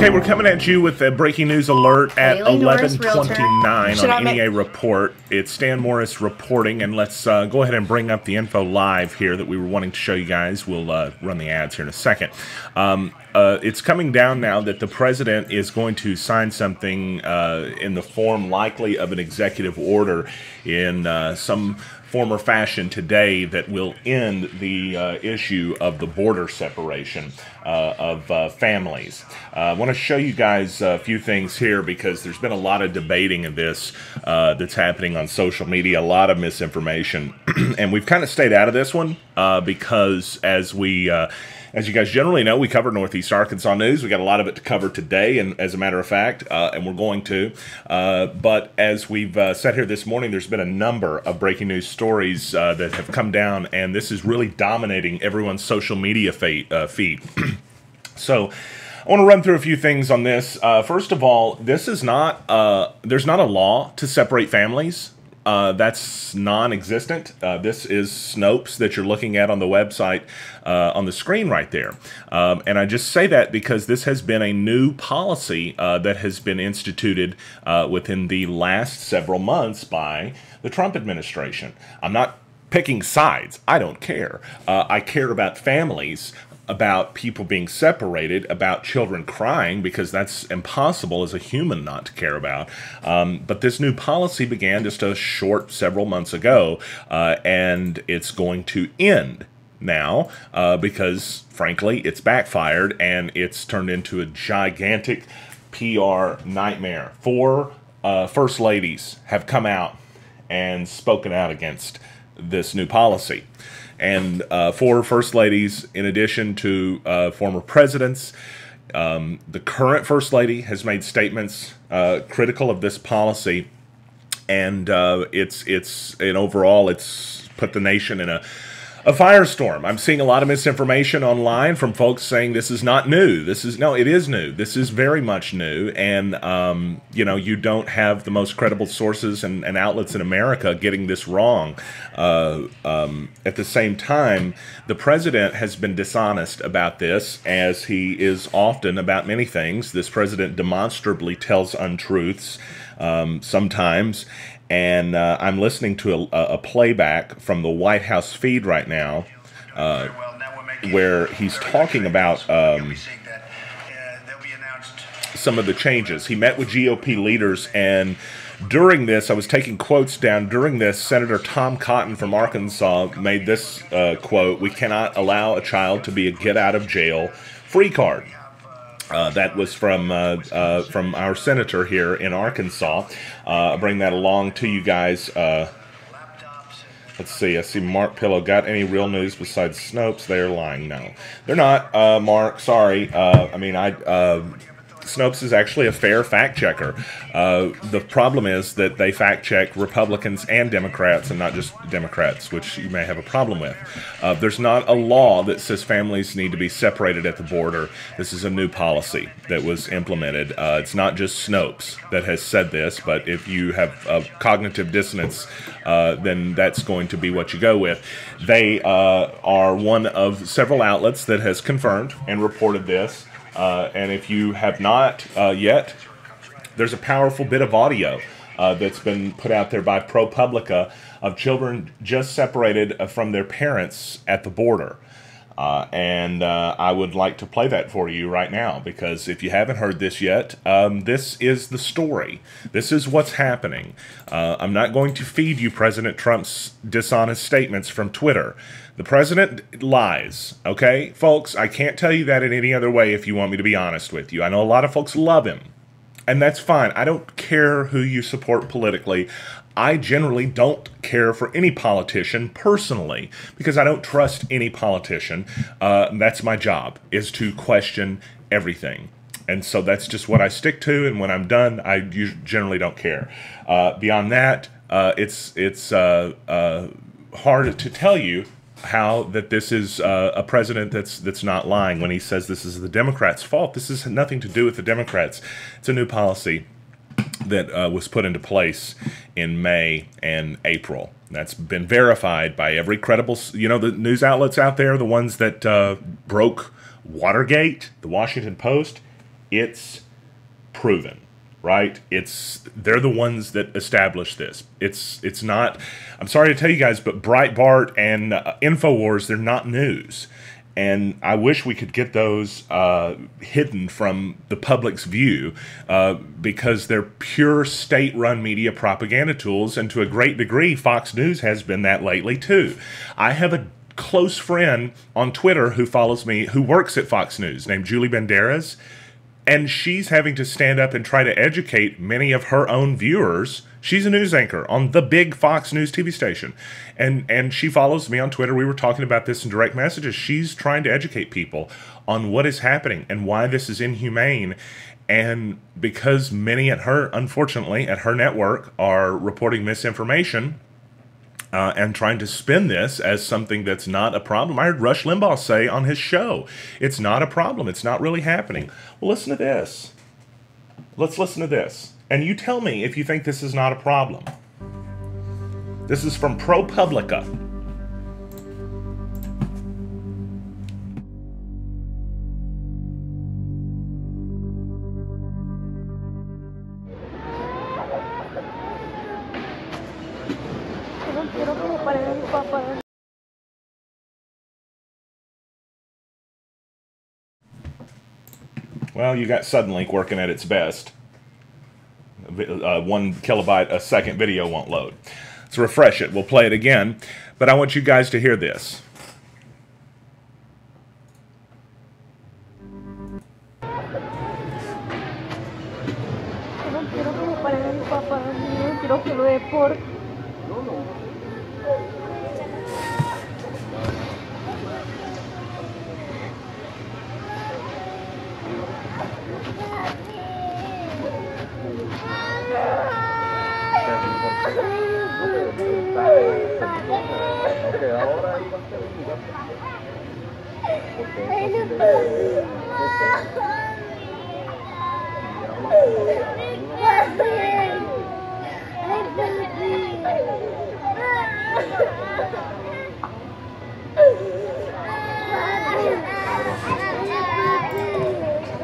Okay, we're coming at you with a breaking news alert at Haley Norris, 11:29 Should I on NEA Report. It's Stan Morris reporting, and let's go ahead and bring up the info live here that we were wanting to show you guys. We'll run the ads here in a second. It's coming down now that the president is going to sign something in the form likely of an executive order in some form or fashion today that will end the issue of the border separation of families. I want to show you guys a few things here because there's been a lot of debating of this that's happening on social media, a lot of misinformation, and we've kind of stayed out of this one because as you guys generally know, we cover Northeast Arkansas news. We got a lot of it to cover today, and as a matter of fact, and we're going to. But as we've said here this morning, there's been a number of breaking news stories that have come down, and this is really dominating everyone's social media feed. So I want to run through a few things on this. First of all, this is not there's not a law to separate families. That's non-existent. This is Snopes that you're looking at on the website on the screen right there. And I just say that because this has been a new policy that has been instituted within the last several months by the Trump administration. I'm not picking sides. I don't care. I care about families, about people being separated, about children crying, because that's impossible as a human not to care about. But this new policy began just a short several months ago, and it's going to end now because, frankly, it's backfired and it's turned into a gigantic PR nightmare. Four first ladies have come out and spoken out against this new policy. And four first ladies, in addition to former presidents, the current first lady has made statements critical of this policy, and overall it's put the nation in a firestorm. I'm seeing a lot of misinformation online from folks saying this is not new. It is new. This is very much new, and you don't have the most credible sources and outlets in America getting this wrong. At the same time, the president has been dishonest about this, as he is often about many things. This president demonstrably tells untruths sometimes. And I'm listening to a playback from the White House feed right now where he's talking about some of the changes. He met with GOP leaders, and during this, I was taking quotes down. During this, Senator Tom Cotton from Arkansas made this quote: "We cannot allow a child to be a get-out-of-jail-free card." That was from our senator here in Arkansas. I'll bring that along to you guys. Let's see. I see Mark Pillow. Got any real news besides Snopes? They're lying. No, they're not. Mark, sorry. Snopes is actually a fair fact checker. The problem is that they fact check Republicans and Democrats, and not just Democrats, which you may have a problem with. There's not a law that says families need to be separated at the border. This is a new policy that was implemented. It's not just Snopes that has said this, but if you have cognitive dissonance, then that's going to be what you go with. They are one of several outlets that has confirmed and reported this. And if you have not yet, there's a powerful bit of audio that's been put out there by ProPublica of children just separated from their parents at the border. And I would like to play that for you right now, because if you haven't heard this yet, this is the story. This is what's happening. I'm not going to feed you President Trump's dishonest statements from Twitter. The president lies, okay? Folks, I can't tell you that in any other way if you want me to be honest with you. I know a lot of folks love him, and that's fine. I don't care who you support politically. I generally don't care for any politician personally, because I don't trust any politician. That's my job, is to question everything. And so that's just what I stick to, and when I'm done, I generally don't care. Beyond that, it's hard to tell you how that this is a president that's not lying when he says this is the Democrats' fault. This has nothing to do with the Democrats. It's a new policy that was put into place in May and April. That's been verified by every credible, the news outlets out there, the ones that broke Watergate, the Washington Post. it's proven, right? They're the ones that established this. It's not, I'm sorry to tell you guys, but Breitbart and InfoWars, they're not news. And I wish we could get those hidden from the public's view because they're pure state-run media propaganda tools, and to a great degree, Fox News has been that lately too. I have a close friend on Twitter who follows me, who works at Fox News, named Julie Banderas, and she's having to stand up and try to educate many of her own viewers. She's a news anchor on the big Fox News TV station. And she follows me on Twitter. We were talking about this in direct messages. She's trying to educate people on what is happening and why this is inhumane. And because many at her, unfortunately, at her network are reporting misinformation and trying to spin this as something that's not a problem. I heard Rush Limbaugh say on his show, it's not a problem. It's not really happening. Well, listen to this. Let's listen to this. And you tell me if you think this is not a problem. This is from ProPublica. Well, you got Suddenlink working at its best. 1 kilobyte a second video won't load. Let's refresh it. We'll play it again. But I want you guys to hear this.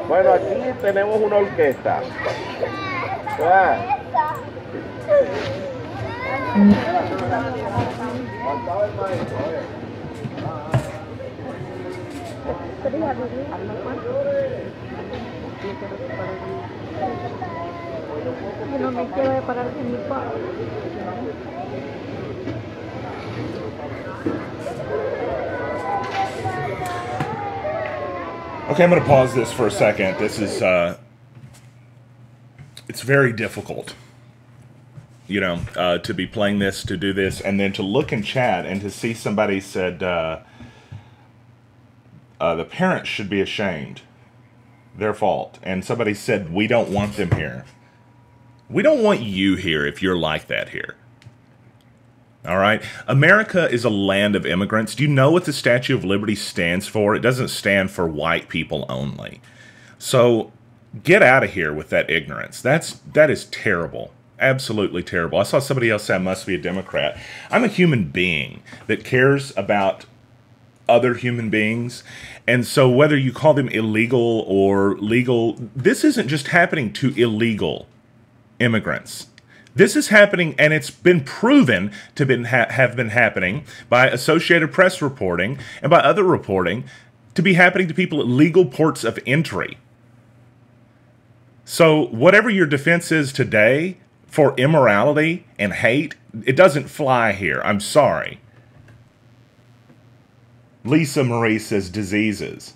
Bueno, aquí tenemos una orquesta. Yo no me quiero parar en mi papá. Okay, I'm going to pause this for a second. This is, it's very difficult, you know, to be playing this, to do this, and then to look in chat and to see somebody said, the parents should be ashamed. Their fault. And somebody said, we don't want them here. We don't want you here if you're like that here. All right? America is a land of immigrants. Do you know what the Statue of Liberty stands for? It doesn't stand for white people only. So get out of here with that ignorance. That is terrible. Absolutely terrible. I saw somebody else say I must be a Democrat. I'm a human being that cares about other human beings. And so whether you call them illegal or legal, this isn't just happening to illegal immigrants. This is happening, and it's been proven to have been happening by Associated Press reporting and by other reporting to be happening to people at legal ports of entry. So whatever your defense is today for immorality and hate, it doesn't fly here. I'm sorry. Lisa Marie says diseases.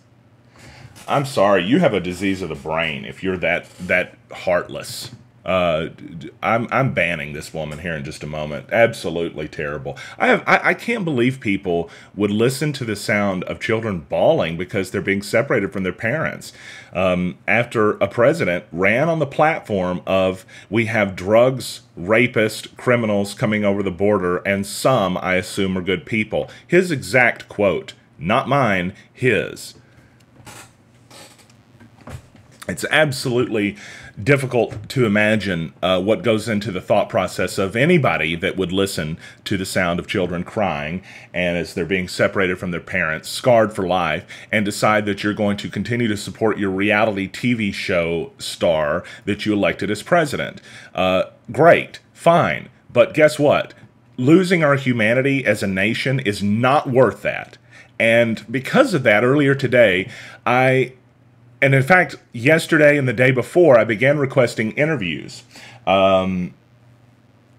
I'm sorry, you have a disease of the brain if you're that heartless. I'm banning this woman here in just a moment. Absolutely terrible. I can't believe people would listen to the sound of children bawling because they're being separated from their parents. After a president ran on the platform of, we have drugs, rapists, criminals coming over the border, and some, I assume, are good people. His exact quote, not mine, his. It's absolutely difficult to imagine what goes into the thought process of anybody that would listen to the sound of children crying and as they're being separated from their parents, scarred for life, and decide that you're going to continue to support your reality TV show star that you elected as president. Great, fine, but guess what? Losing our humanity as a nation is not worth that. And because of that, earlier today, and in fact, yesterday and the day before, I began requesting interviews. And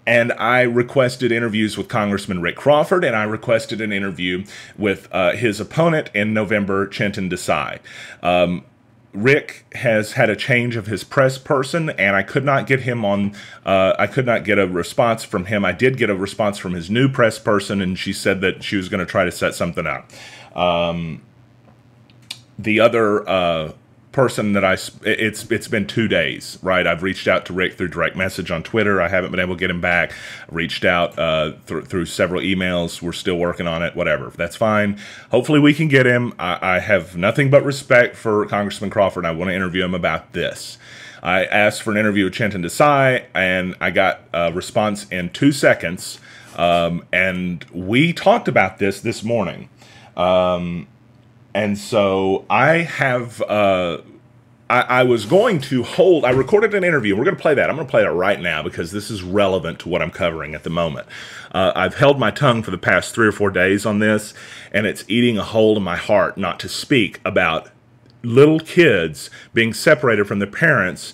I requested interviews with Congressman Rick Crawford, and I requested an interview with his opponent in November, Chintan Desai. Rick has had a change of his press person, and I could not get him on, I could not get a response from him. I did get a response from his new press person, and she said that she was going to try to set something up. The other person that it's been 2 days, right? I've reached out to Rick through direct message on Twitter. I haven't been able to get him back. Reached out through several emails. We're still working on it. Whatever. That's fine. Hopefully we can get him. I have nothing but respect for Congressman Crawford, and I want to interview him about this. I asked for an interview with Chintan Desai, and I got a response in 2 seconds. And we talked about this morning. And so I have, I was going to hold, I recorded an interview. We're going to play that. I'm going to play that right now because this is relevant to what I'm covering at the moment. I've held my tongue for the past 3 or 4 days on this, and it's eating a hole in my heart not to speak about little kids being separated from their parents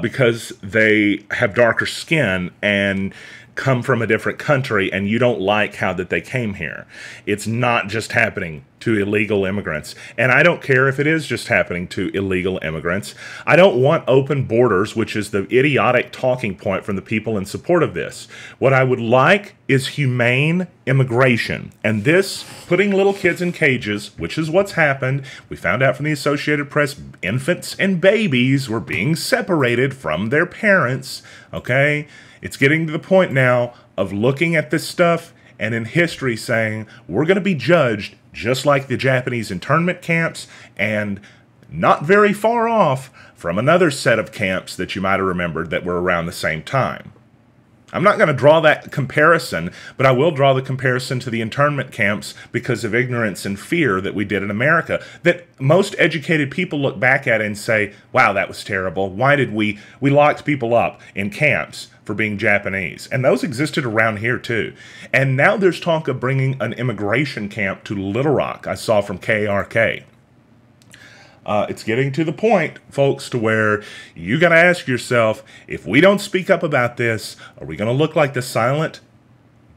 because they have darker skin and come from a different country, and you don't like how that they came here. It's not just happening to illegal immigrants, and I don't care if it is just happening to illegal immigrants. I don't want open borders, which is the idiotic talking point from the people in support of this. What I would like is humane immigration, and this, putting little kids in cages, which is what's happened. We found out from the Associated Press, infants and babies were being separated from their parents, okay? It's getting to the point now of looking at this stuff and in history saying we're going to be judged just like the Japanese internment camps and not very far off from another set of camps that you might have remembered that were around the same time. I'm not going to draw that comparison, but I will draw the comparison to the internment camps because of ignorance and fear that we did in America, that most educated people look back at and say, wow, that was terrible. Why did we locked people up in camps for being Japanese? And those existed around here too. And now there's talk of bringing an immigration camp to Little Rock, I saw from KRK. It's getting to the point, folks, to where you got to ask yourself, if we don't speak up about this, are we going to look like the silent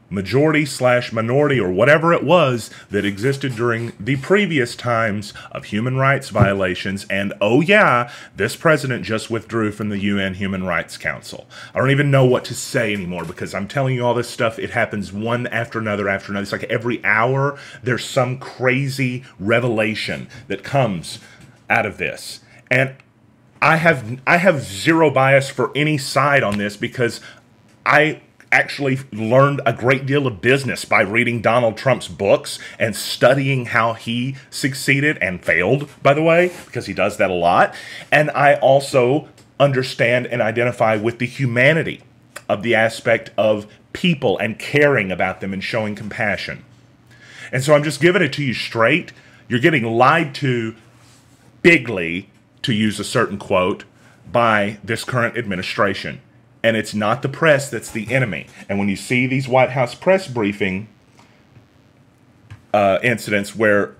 majority/minority or whatever it was that existed during the previous times of human rights violations? And oh yeah, this president just withdrew from the UN Human Rights Council. I don't even know what to say anymore because I'm telling you all this stuff. It happens one after another after another. It's like every hour there's some crazy revelation that comes out of this. And I have zero bias for any side on this because I actually learned a great deal of business by reading Donald Trump's books and studying how he succeeded and failed, by the way, because he does that a lot. And I also understand and identify with the humanity of the aspect of people and caring about them and showing compassion. And so I'm just giving it to you straight. You're getting lied to bigly, to use a certain quote, by this current administration. And it's not the press that's the enemy. And when you see these White House press briefing incidents where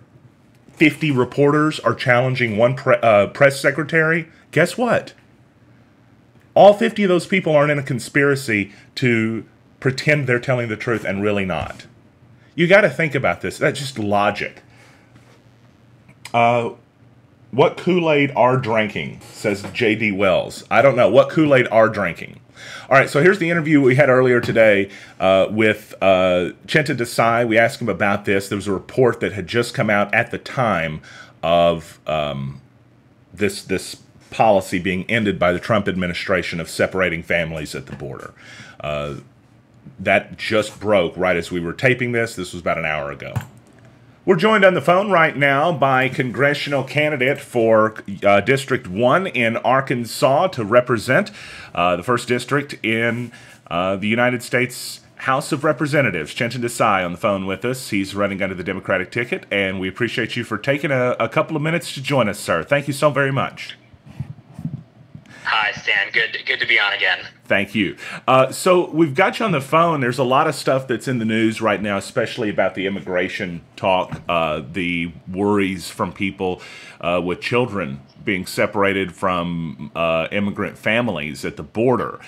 50 reporters are challenging one press secretary, guess what? All 50 of those people aren't in a conspiracy to pretend they're telling the truth and really not. You got to think about this. That's just logic. What Kool-Aid are drinking, says J.D. Wells. I don't know. What Kool-Aid are drinking? All right, so here's the interview we had earlier today with Chintan Desai. We asked him about this. There was a report that had just come out at the time of this policy being ended by the Trump administration of separating families at the border. That just broke right as we were taping this. This was about an hour ago. We're joined on the phone right now by congressional candidate for District 1 in Arkansas to represent the 1st District in the United States House of Representatives. Chintan Desai on the phone with us. He's running under the Democratic ticket, and we appreciate you for taking a couple of minutes to join us, sir. Thank you so very much. Hi, Stan. Good to be on again. Thank you. So we've got you on the phone. There's a lot of stuff that's in the news right now, especially about the immigration talk, the worries from people with children being separated from immigrant families at the border.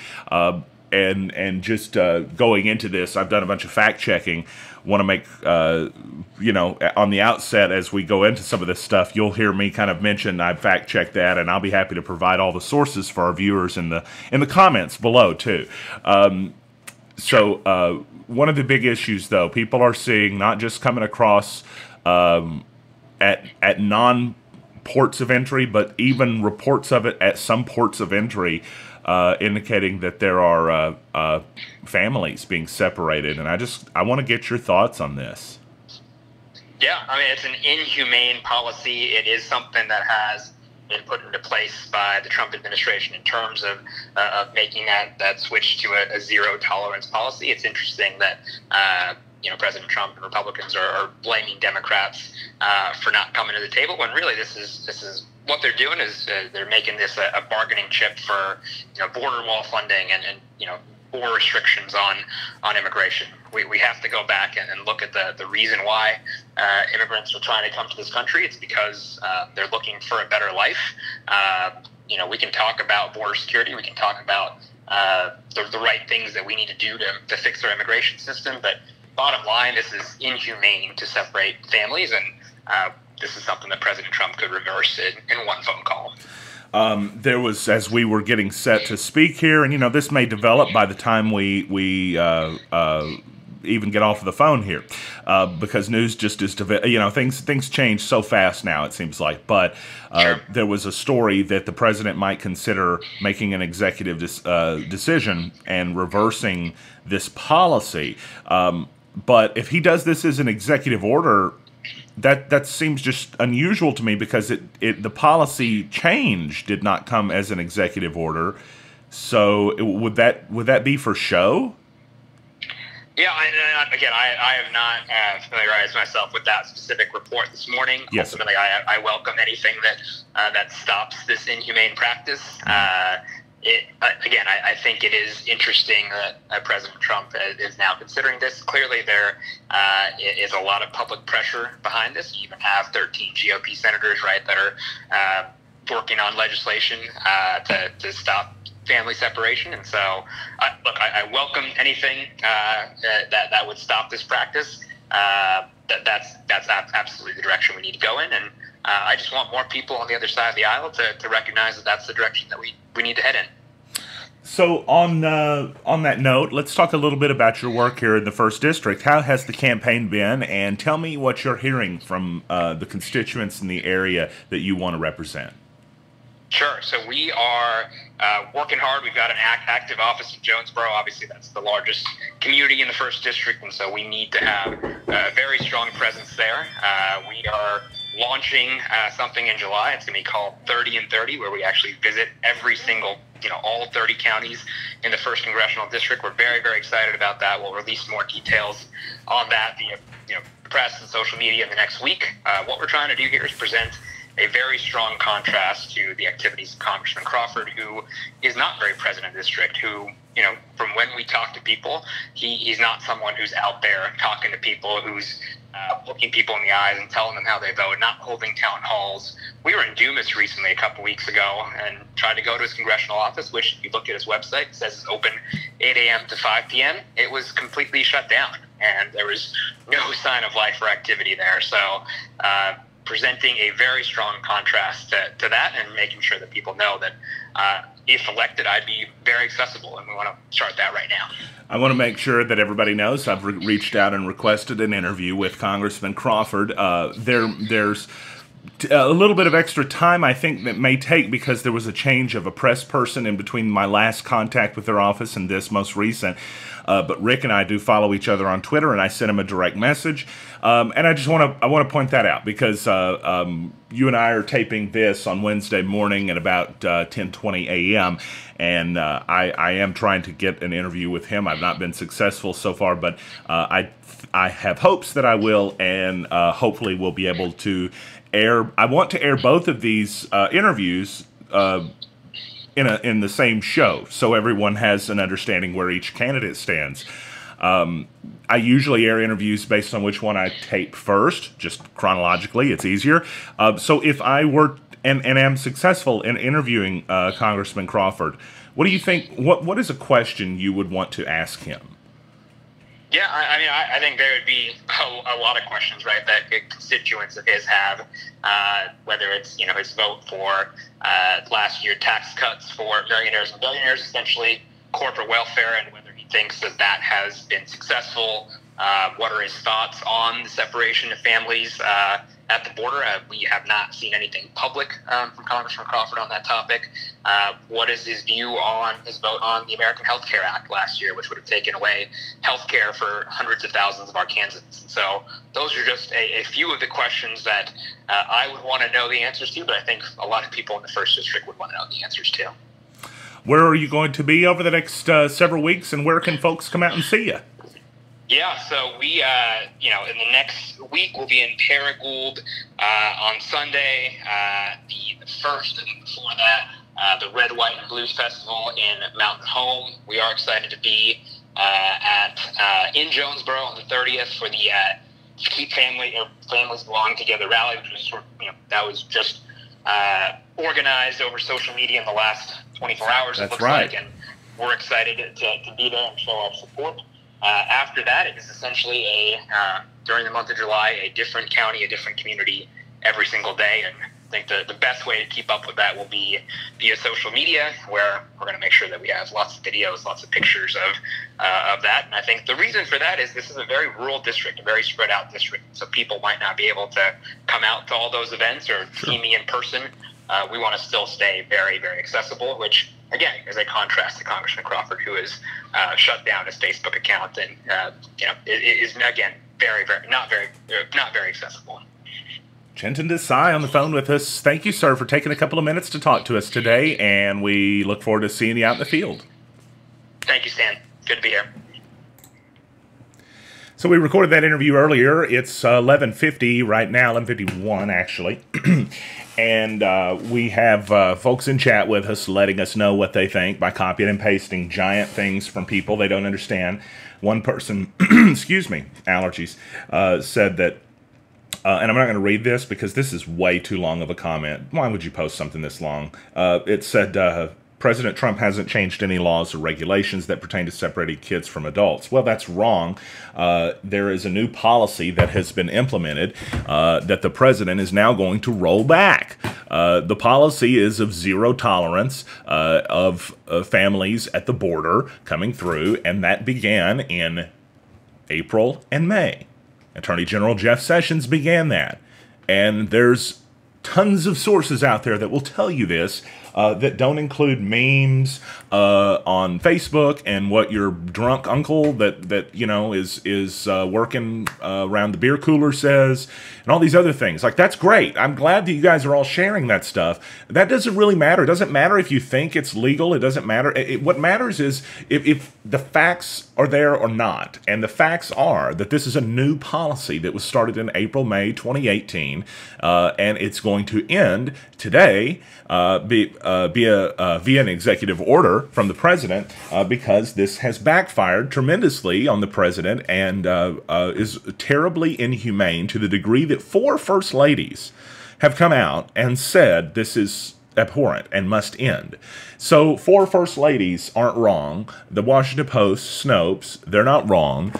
And just going into this, I've done a bunch of fact checking. Want to make, on the outset, as we go into some of this stuff, you'll hear me kind of mention I've fact checked that, and I'll be happy to provide all the sources for our viewers in the comments below too. So one of the big issues, though, people are seeing not just coming across at non-ports of entry, but even reports of it at some ports of entry. Indicating that there are families being separated, and I want to get your thoughts on this. Yeah, I mean, it's an inhumane policy. It is something that has been put into place by the Trump administration in terms of making that switch to a zero tolerance policy. It's interesting that President Trump and Republicans are blaming Democrats for not coming to the table, when really this is what they're doing is they're making this a bargaining chip for border wall funding and more restrictions on immigration. We have to go back and look at the reason why immigrants are trying to come to this country. It's because they're looking for a better life. We can talk about border security. We can talk about the right things that we need to do to fix our immigration system. But bottom line, this is inhumane to separate families, and this is something that President Trump could reverse in one phone call. There was, as we were getting set to speak here, and this may develop by the time we even get off of the phone here, because news just is, things change so fast now, it seems like. But Sure. There was a story that the president might consider making an executive decision and reversing this policy. But if he does this as an executive order, that seems just unusual to me, because the policy change did not come as an executive order. So would that be for show? Yeah, I have not familiarized myself with that specific report this morning. Yes. Ultimately, I welcome anything that stops this inhumane practice. I think it is interesting that President Trump is now considering this. Clearly, there is a lot of public pressure behind this. You even have 13 GOP senators, right, that are working on legislation to stop family separation. And so, I welcome anything that would stop this practice. That's absolutely the direction we need to go in. And I just want more people on the other side of the aisle to recognize that that's the direction that we need to head in. So on that note, let's talk a little bit about your work here in the 1st District. How has the campaign been? And tell me what you're hearing from the constituents in the area that you want to represent. Sure. So we are working hard. We've got an active office in Jonesboro. Obviously, that's the largest community in the 1st District, and so we need to have a very strong presence there. We are launching something in July. It's going to be called 30 and 30, where we actually visit every single, all 30 counties in the 1st Congressional District. We're very, very excited about that. We'll release more details on that via, press and social media in the next week. What we're trying to do here is present a very strong contrast to the activities of Congressman Crawford, who is not very present in the district, who, from when we talk to people, he's not someone who's out there talking to people, who's looking people in the eyes and telling them how they vote, not holding town halls. We were in Dumas recently, a couple weeks ago, and tried to go to his congressional office, which, if you look at his website, it says it's open 8 a.m. to 5 p.m. It was completely shut down, and there was no sign of life or activity there. So presenting a very strong contrast to that, and making sure that people know that if elected, I'd be very accessible, and we want to start that right now. I want to make sure that everybody knows I've reached out and requested an interview with Congressman Crawford. There's a little bit of extra time, I think, that may take because there was a change of a press person in between my last contact with their office and this most recent. But Rick and I do follow each other on Twitter, and I sent him a direct message. And I just want to point that out because you and I are taping this on Wednesday morning at about 10:20 a.m. And I am trying to get an interview with him. I've not been successful so far, but I have hopes that I will, and hopefully we'll be able to air. I want to air both of these interviews in the same show, so everyone has an understanding where each candidate stands. I usually air interviews based on which one I tape first, just chronologically. It's easier. So if I were and am successful in interviewing Congressman Crawford, what do you think? What is a question you would want to ask him? Yeah, I mean, I think there would be a lot of questions, right, that constituents of his have, whether it's, his vote for last year tax cuts for millionaires and billionaires, essentially corporate welfare, and whether he thinks that has been successful. What are his thoughts on the separation of families at the border? We have not seen anything public from Congressman Crawford on that topic. What is his view on his vote on the American Health Care Act last year, which would have taken away health care for hundreds of thousands of Arkansans? And so those are just a few of the questions that I would want to know the answers to, but I think a lot of people in the 1st District would want to know the answers to. Where are you going to be over the next several weeks, and where can folks come out and see you? Yeah, so we, in the next week, we'll be in Paragould on Sunday. The first, and before that, the Red, White, and Blues Festival in Mountain Home. We are excited to be in Jonesboro on the 30th for the Keep Families Belong Together rally, which was that was just organized over social media in the last 24 hours. That's it looks right. like, and we're excited to be there and show our support. After that, it is essentially during the month of July, a different county, a different community every single day. And I think the best way to keep up with that will be via social media, where we're going to make sure that we have lots of videos, lots of pictures of that. And I think the reason for that is this is a very rural district, a very spread out district. So people might not be able to come out to all those events or see me in person. We want to still stay very, very accessible, which, again, is a contrast to Congressman Crawford, who has shut down his Facebook account and it is, again, not very accessible. Chintan Desai on the phone with us. Thank you, sir, for taking a couple of minutes to talk to us today, and we look forward to seeing you out in the field. Thank you, Stan. Good to be here. So we recorded that interview earlier. It's 11:50 right now, 11:51 actually. And we have folks in chat with us letting us know what they think by copying and pasting giant things from people they don't understand. One person, excuse me, allergies, said that, and I'm not going to read this because this is way too long of a comment. Why would you post something this long? It said, President Trump hasn't changed any laws or regulations that pertain to separating kids from adults. Well, that's wrong. There is a new policy that has been implemented that the president is now going to roll back. The policy is of zero tolerance of families at the border coming through, and that began in April and May. Attorney General Jeff Sessions began that. And there's tons of sources out there that will tell you this, that don't include memes on Facebook and what your drunk uncle that you know is working around the beer cooler says, and all these other things. Like, that's great. I'm glad that you guys are all sharing that stuff. That doesn't really matter. It doesn't matter if you think it's legal. It doesn't matter. What matters is if the facts are there or not. And the facts are that this is a new policy that was started in April, May 2018, and it's going to end today via an executive order from the president, because this has backfired tremendously on the president and is terribly inhumane to the degree that 4 first ladies have come out and said this is abhorrent and must end. So 4 first ladies aren't wrong. The Washington Post, Snopes, they're not wrong.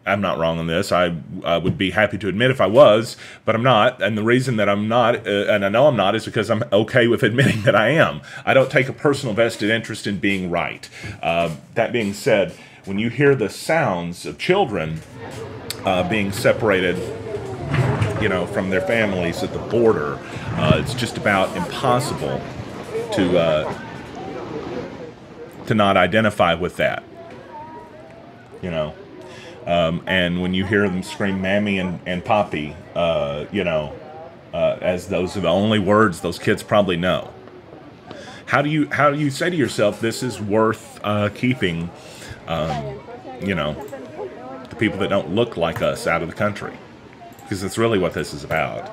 I'm not wrong on this. I would be happy to admit if I was, but I'm not. And the reason that I'm not, and I know I'm not, is because I'm okay with admitting that I am. I don't take a personal vested interest in being right. That being said, when you hear the sounds of children being separated you know, from their families at the border. It's just about impossible to not identify with that, you know. And when you hear them scream "Mammy" and "Poppy," you know, as those are the only words those kids probably know. How do you say to yourself, this is worth keeping, you know, the people that don't look like us out of the country? Because that's really what this is about.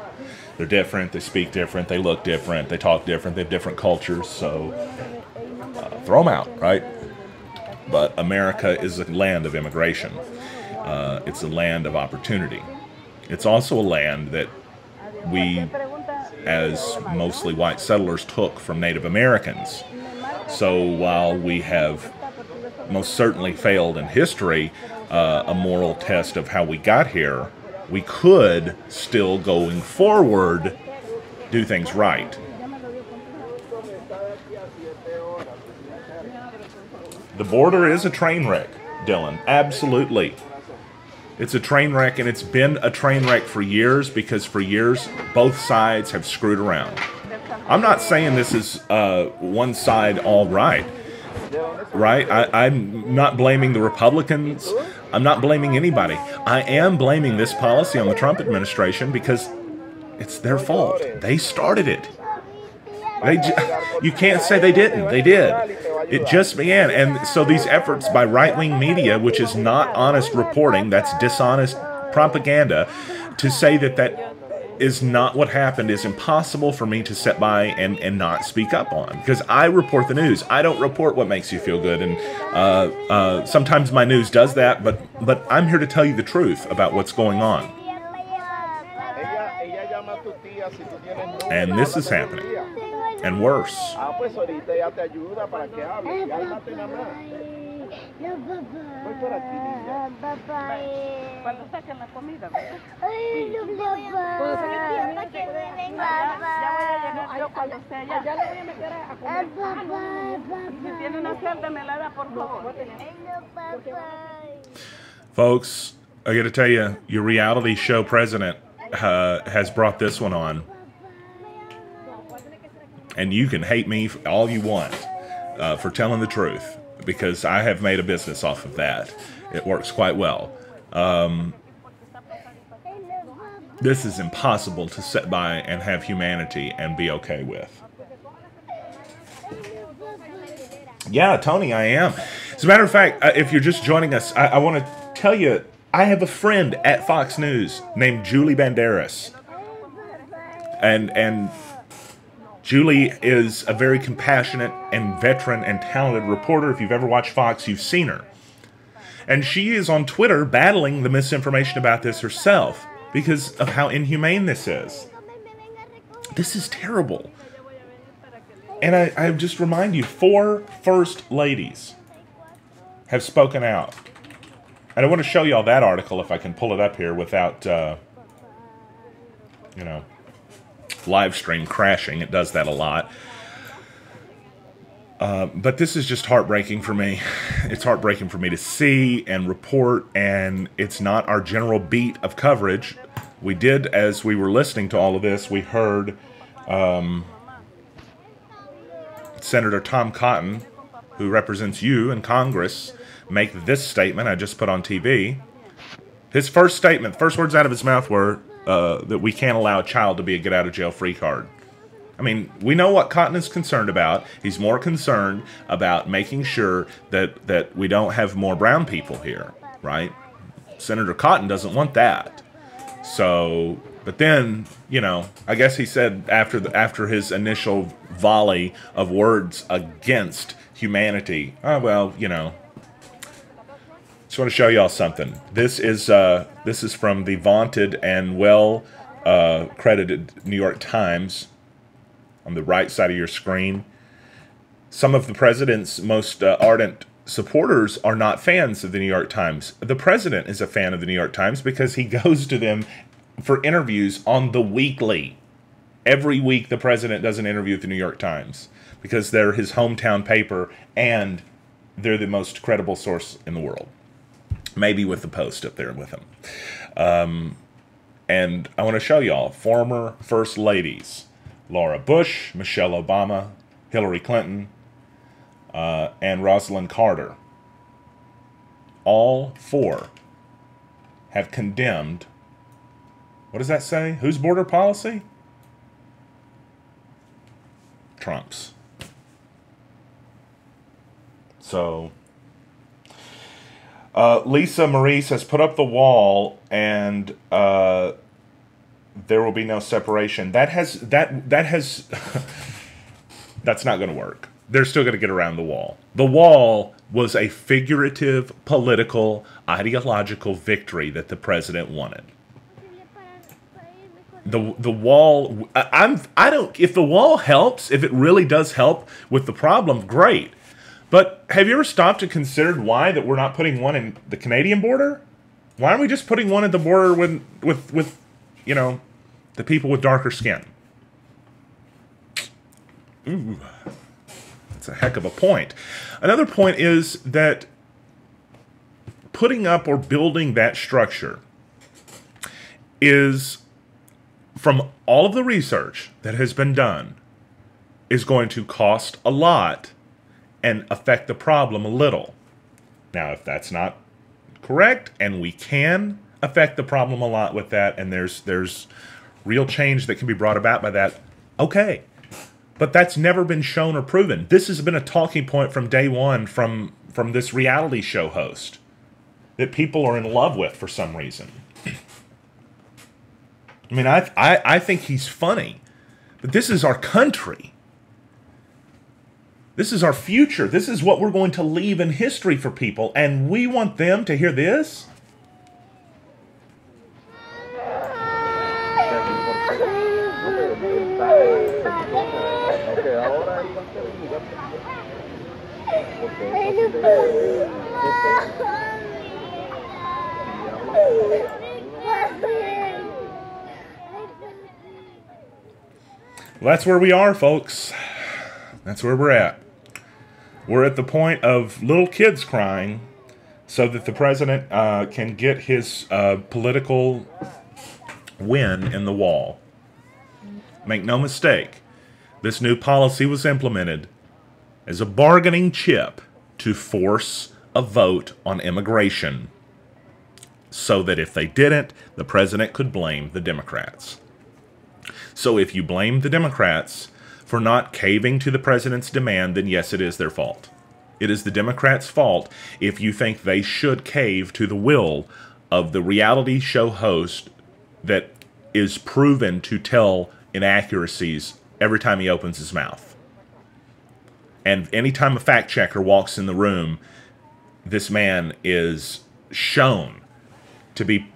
They're different, they speak different, they look different, they talk different, they have different cultures, so throw them out, right? But America is a land of immigration. It's a land of opportunity. It's also a land that we, as mostly white settlers, took from Native Americans. So while we have most certainly failed in history, a moral test of how we got here, we could still, going forward, do things right. The border is a train wreck, Dylan. Absolutely. It's a train wreck, and it's been a train wreck for years, because for years both sides have screwed around. I'm not saying this is one side all right. Right? I'm not blaming the Republicans. I'm not blaming anybody. I am blaming this policy on the Trump administration because it's their fault. They started it. You can't say they didn't. They did. It just began. And so these efforts by right-wing media, which is not honest reporting, that's dishonest propaganda, to say that that is not what happened is impossible for me to sit by and not speak up on. Because I report the news. I don't report what makes you feel good. And sometimes my news does that, but I'm here to tell you the truth about what's going on. And this is happening. And worse. Folks, I got to tell you, your reality show president has brought this one on. And you can hate me all you want for telling the truth, because I have made a business off of that. It works quite well. This is impossible to sit by and have humanity and be okay with. Yeah, Tony, I am. As a matter of fact, if you're just joining us, I want to tell you, I have a friend at Fox News named Julie Banderas. And Julie is a very compassionate and veteran and talented reporter. If you've ever watched Fox, you've seen her. And she is on Twitter battling the misinformation about this herself because of how inhumane this is. This is terrible. And I just remind you, 4 first ladies have spoken out. And I want to show you all that article if I can pull it up here without, you know, live stream crashing. It does that a lot. But this is just heartbreaking for me. It's heartbreaking for me to see and report, and it's not our general beat of coverage. We did, as we were listening to all of this, we heard Senator Tom Cotton, who represents you in Congress, make this statement I just put on TV. His first statement, first words out of his mouth were that we can't allow a child to be a get-out-of-jail-free card. I mean, we know what Cotton is concerned about. He's more concerned about making sure that we don't have more brown people here, right? Senator Cotton doesn't want that. So, but then, you know, I guess he said after his initial volley of words against humanity, oh, well, you know, just want to show y'all something. This is from the vaunted and well credited New York Times. On the right side of your screen, some of the president's most ardent supporters are not fans of the New York Times. The president is a fan of the New York Times because he goes to them for interviews on the weekly. Every week the president does an interview with the New York Times because they're his hometown paper and they're the most credible source in the world. Maybe with the Post up there with him. And I want to show y'all former first ladies: Laura Bush, Michelle Obama, Hillary Clinton, and Rosalind Carter. All four have condemned, what does that say? Whose border policy? Trump's. So, Lisa Marie says, put up the wall and there will be no separation. That has that's not going to work. They're still going to get around the wall. The wall was a figurative, political, ideological victory that the president wanted. The wall, I don't, if the wall helps, if it really does help with the problem, great. But have you ever stopped and considered why that we're not putting one in the Canadian border? Why aren't we just putting one at the border with you know, the people with darker skin? Ooh, that's a heck of a point. Another point is that putting up or building that structure is, from all of the research that has been done, is going to cost a lot and affect the problem a little. Now, if that's not correct, and we can affect the problem a lot with that, and there's real change that can be brought about by that, okay. But that's never been shown or proven. This has been a talking point from day one from this reality show host that people are in love with for some reason. I mean, I think he's funny, but this is our country. This is our future. This is what we're going to leave in history for people, and we want them to hear this? Well, that's where we are, folks. That's where we're at. We're at the point of little kids crying so that the president can get his political win in the wall. Make no mistake, this new policy was implemented as a bargaining chip to force a vote on immigration so that if they didn't, the president could blame the Democrats. So if you blame the Democrats for not caving to the president's demand, then yes, it is their fault. It is the Democrats' fault if you think they should cave to the will of the reality show host that is proven to tell inaccuracies every time he opens his mouth. And anytime a fact checker walks in the room, this man is shown to be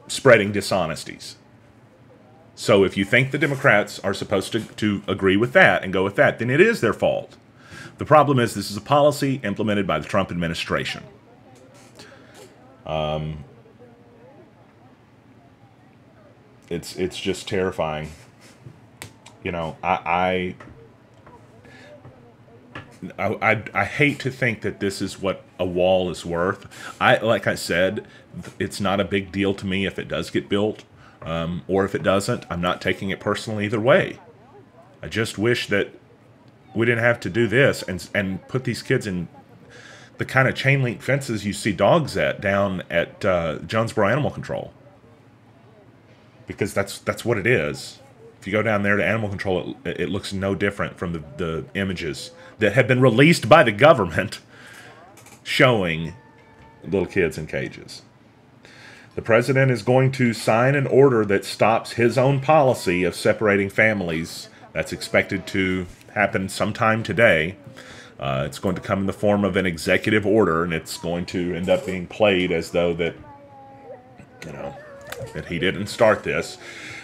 spreading dishonesties. So if you think the Democrats are supposed to agree with that and go with that, then it is their fault. The problem is this is a policy implemented by the Trump administration. It's just terrifying. You know, I hate to think that this is what a wall is worth. Like I said, it's not a big deal to me if it does get built. Or if it doesn't, I'm not taking it personally either way. I just wish that we didn't have to do this and put these kids in the kind of chain link fences you see dogs down at Jonesboro Animal Control. Because that's what it is. If you go down there to animal control, it looks no different from the images that have been released by the government showing little kids in cages. The president is going to sign an order that stops his own policy of separating families. That's expected to happen sometime today. It's going to come in the form of an executive order, and it's going to end up being played as though that, you know, that he didn't start this.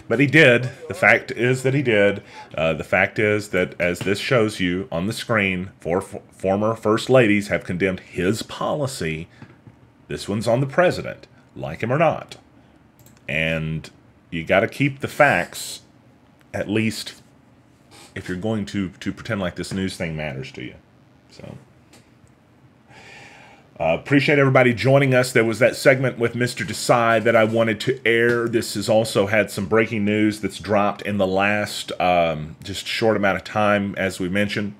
But he did. The fact is that he did. The fact is that, as this shows you on the screen, four former first ladies have condemned his policy. This one's on the president, like him or not. And you got to keep the facts, at least if you're going to pretend like this news thing matters to you. So, Appreciate everybody joining us. There was that segment with Mr. Desai that I wanted to air. This has also had some breaking news that's dropped in the last just short amount of time, as we mentioned.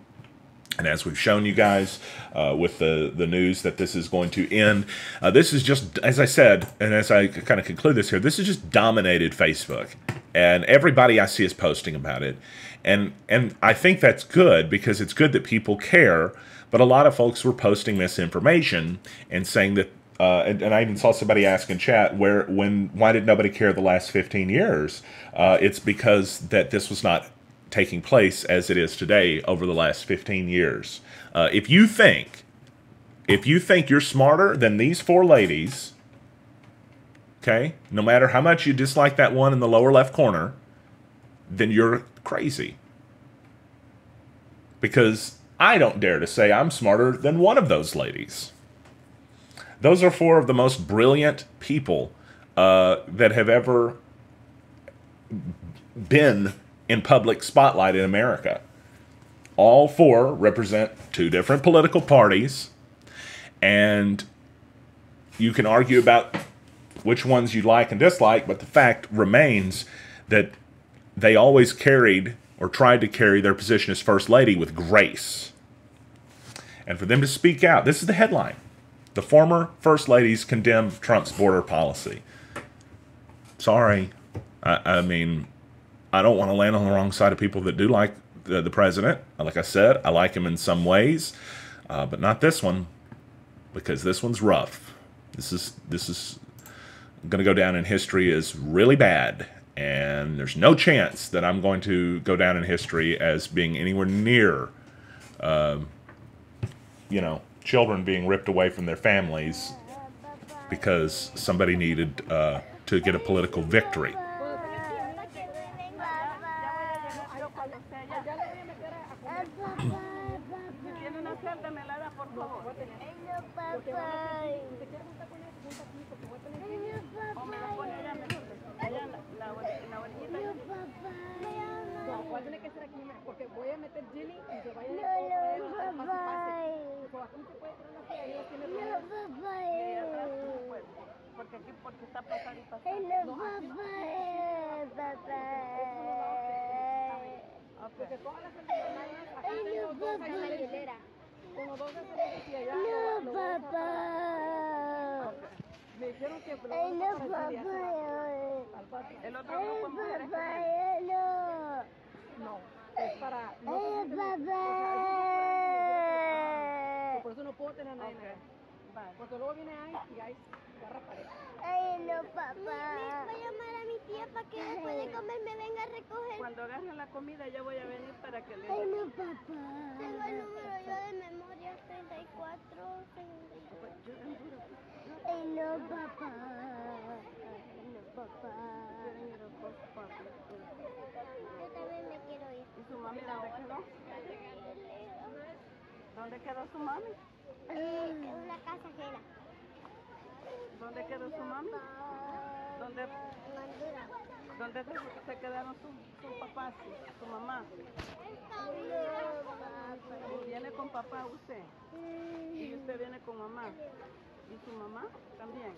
And as we've shown you guys with the news that this is going to end, this is just, as I said, and as I kind of conclude this here, this has just dominated Facebook. And everybody I see is posting about it. And I think that's good, because it's good that people care. But a lot of folks were posting misinformation and saying that, and I even saw somebody ask in chat, why did nobody care the last 15 years? It's because that this was not taking place as it is today over the last 15 years. If you think you're smarter than these four ladies, okay, no matter how much you dislike that one in the lower left corner, then you're crazy. Because I don't dare to say I'm smarter than one of those ladies. Those are four of the most brilliant people that have ever been in public spotlight in America. All four represent two different political parties, and you can argue about which ones you like and dislike, but the fact remains that they always carried or tried to carry their position as First Lady with grace. And for them to speak out, this is the headline: the former First Ladies condemn Trump's border policy. Sorry. I mean, I don't want to land on the wrong side of people that do like the president. Like I said, I like him in some ways, but not this one, because this one's rough. This is going to go down in history as really bad. And there's no chance that I'm going to go down in history as being anywhere near, children being ripped away from their families because somebody needed to get a political victory. Por eso no puedo tener nada. Porque luego viene Ice y agarra pared. Ay, no, papá. Voy a llamar a mi tía para que después de comer me venga a recoger. Cuando agarren la comida yo voy a venir para que le... Ay, no, papá. Tengo el número yo de memoria, 34, 34. Ay, no, papá. Ay, no, papá. Yo también me quiero ir. ¿Y su mami dónde quedó? ¿Dónde quedó su mami? En una casa ajena. ¿Dónde quedó su mami? ¿Dónde? En Honduras. ¿Dónde se quedaron sus papás, su mamá? ¿Viene con papá usted? ¿Y usted viene con mamá? ¿Y su mamá también?